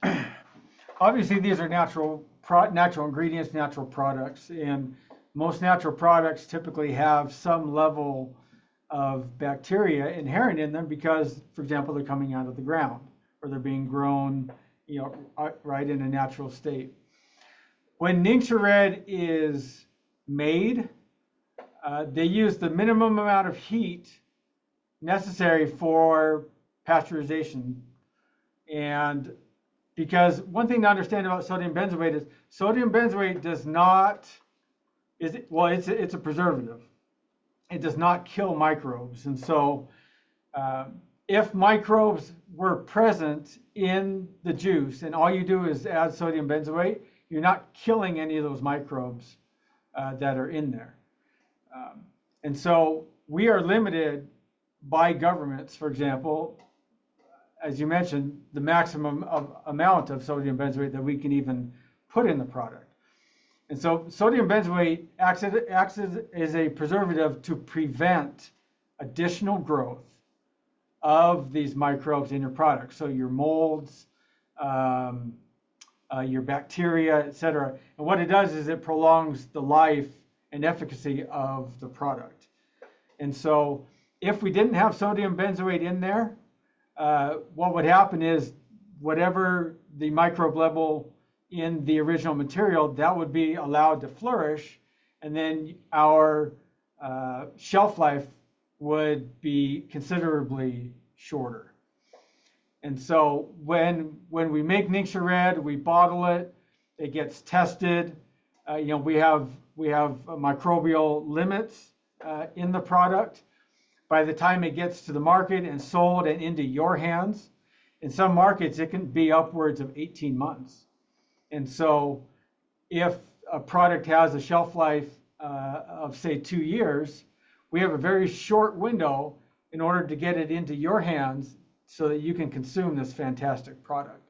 obviously these are natural ingredients, natural products, and most natural products typically have some level of bacteria inherent in them because, for example, they're coming out of the ground or they're being grown, right in a natural state. When NingXia Red is made, they use the minimum amount of heat necessary for pasteurization. And because one thing to understand about sodium benzoate is sodium benzoate does not, it's a preservative. It does not kill microbes. And so if microbes were present in the juice and all you do is add sodium benzoate, you're not killing any of those microbes that are in there. And so we are limited by governments, for example, as you mentioned, the maximum amount of sodium benzoate that we can even put in the product. And so sodium benzoate acts as a preservative to prevent additional growth of these microbes in your product. So your molds, your bacteria, etc. And what it does is it prolongs the life and efficacy of the product. And so if we didn't have sodium benzoate in there, what would happen is whatever the microbe level in the original material, that would be allowed to flourish, and then our shelf life would be considerably shorter. And so when we make NingXia Red, we bottle it, it gets tested. We have microbial limits in the product. By the time it gets to the market and sold and into your hands, in some markets it can be upwards of 18 months. And so if a product has a shelf life of say 2 years, we have a very short window in order to get it into your hands so that you can consume this fantastic product.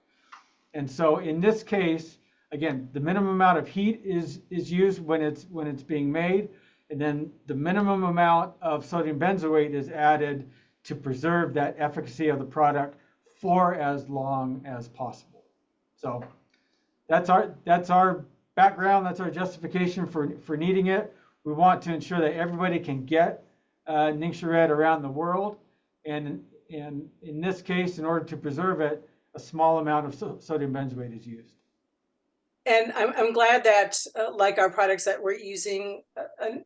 And so in this case, again, the minimum amount of heat is used when it's being made, and then the minimum amount of sodium benzoate is added to preserve that efficacy of the product for as long as possible. So that's our background, that's our justification for needing it. We want to ensure that everybody can get NingXia Red around the world, and in this case, in order to preserve it, a small amount of sodium benzoate is used. And I'm glad that, like our products, that we're using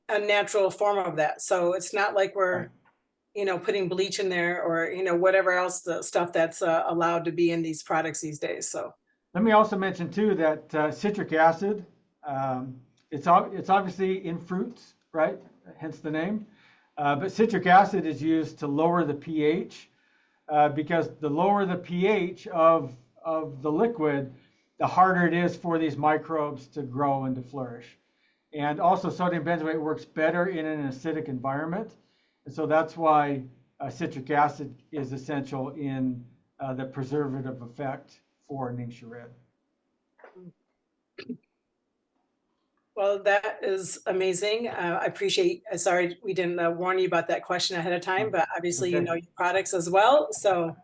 a natural form of that. So it's not like we're, putting bleach in there or, whatever else, the stuff that's allowed to be in these products these days. So let me also mention too that citric acid, it's obviously in fruits, right? Hence the name. But citric acid is used to lower the pH because the lower the pH of the liquid, the harder it is for these microbes to grow and to flourish. And also sodium benzoate works better in an acidic environment. And so that's why citric acid is essential in the preservative effect for NingXia Red. Well, that is amazing. I appreciate, sorry, we didn't warn you about that question ahead of time, but obviously you know your products as well. So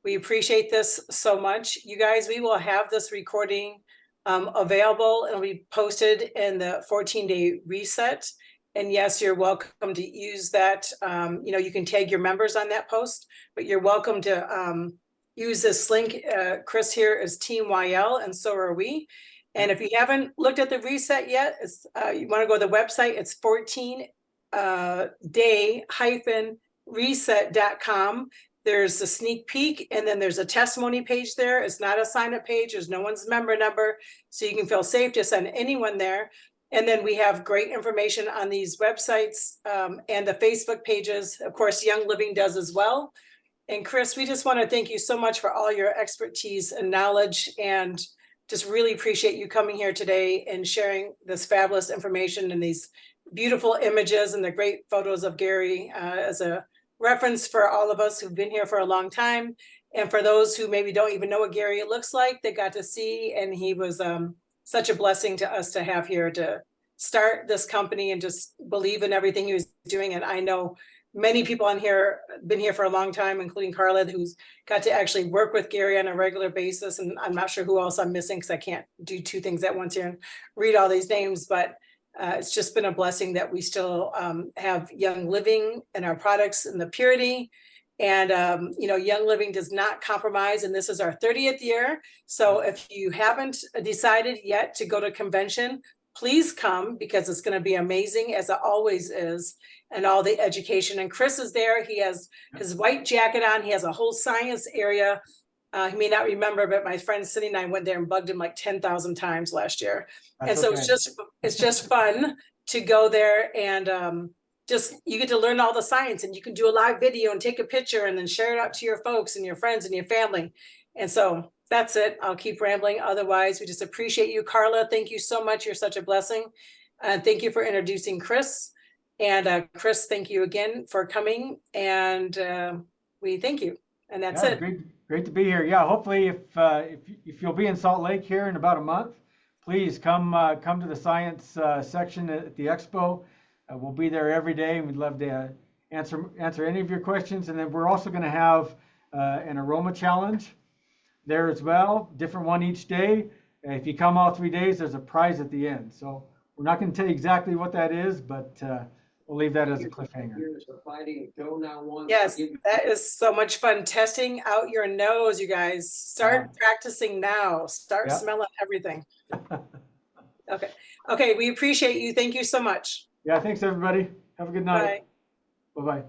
we appreciate this so much. You guys, we will have this recording available. It'll be posted in the 14-day reset. And yes, you're welcome to use that. You can tag your members on that post, but you're welcome to use this link. Chris here is Team YL, and so are we. And if you haven't looked at the reset yet, you want to go to the website. It's 14day-reset.com. There's a sneak peek, and then there's a testimony page there. It's not a sign-up page. There's no one's member number, so you can feel safe to send anyone there. And then we have great information on these websites and the Facebook pages. Of course, Young Living does as well. And Chris, we just want to thank you so much for all your expertise and knowledge, and just really appreciate you coming here today and sharing this fabulous information and these beautiful images and the great photos of Gary as a reference for all of us who've been here for a long time. And for those who maybe don't even know what Gary looks like, they got to see, and he was such a blessing to us to have here to start this company and just believe in everything he was doing. And I know many people on here been here for a long time, including Carla, who's got to actually work with Gary on a regular basis. And I'm not sure who else I'm missing because I can't do two things at once here and read all these names, but it's just been a blessing that we still have Young Living and our products and the purity. And, Young Living does not compromise, and this is our 30th year. So if you haven't decided yet to go to convention, please come, because it's going to be amazing, as it always is, and all the education. And Chris is there. He has his white jacket on. He has a whole science area. He may not remember, but my friend Cindy and I went there and bugged him like 10,000 times last year. That's and so it's just fun to go there, and you get to learn all the science, and you can do a live video and take a picture and then share it out to your folks and your friends and your family. And so that's it. I'll keep rambling. Otherwise, we just appreciate you. Carla, thank you so much. You're such a blessing. Thank you for introducing Chris. And Chris, thank you again for coming. And we thank you. And that's it. Great to be here. Yeah, hopefully if you'll be in Salt Lake here in about a month, please come to the science section at the expo. We'll be there every day, and we'd love to answer any of your questions. And then we're also going to have an aroma challenge there as well, different one each day. If you come all 3 days, there's a prize at the end. So we're not going to tell you exactly what that is, but we'll leave that as a cliffhanger. Yes, that is so much fun. Testing out your nose, you guys. Start practicing now. Start smelling everything. Okay. Okay, we appreciate you. Thank you so much. Yeah, thanks everybody. Have a good night. Bye. Bye-bye.